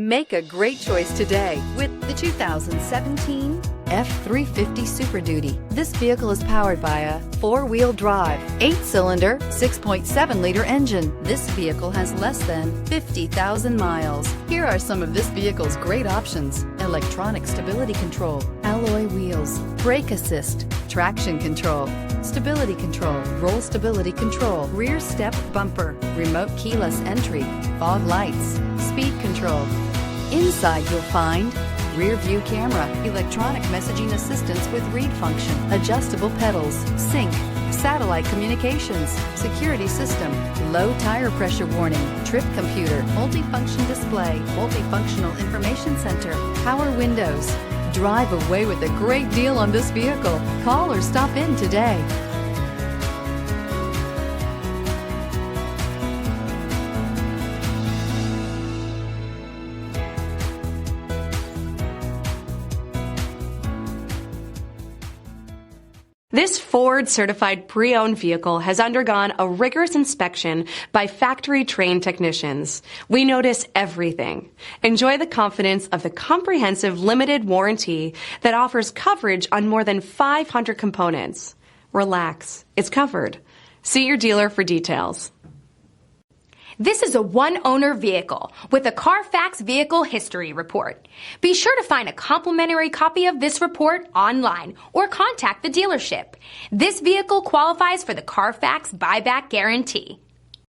Make a great choice today with the 2017 F-350 Super Duty. This vehicle is powered by a 4-wheel drive, 8-cylinder, 6.7-liter engine. This vehicle has less than 50,000 miles. Here are some of this vehicle's great options: electronic stability control, alloy wheels, brake assist, traction control, stability control, roll stability control, rear step bumper, remote keyless entry, fog lights, speed control. Inside you'll find rear view camera, electronic messaging assistance with read function, adjustable pedals, sync, satellite communications, security system, low tire pressure warning, trip computer, multifunction display, multifunctional information center, power windows. Drive away with a great deal on this vehicle. Call or stop in today. This Ford-certified pre-owned vehicle has undergone a rigorous inspection by factory-trained technicians. We notice everything. Enjoy the confidence of the comprehensive limited warranty that offers coverage on more than 500 components. Relax, it's covered. See your dealer for details. This is a one-owner vehicle with a CARFAX Vehicle History Report. Be sure to find a complimentary copy of this report online or contact the dealership. This vehicle qualifies for the CARFAX Buyback Guarantee.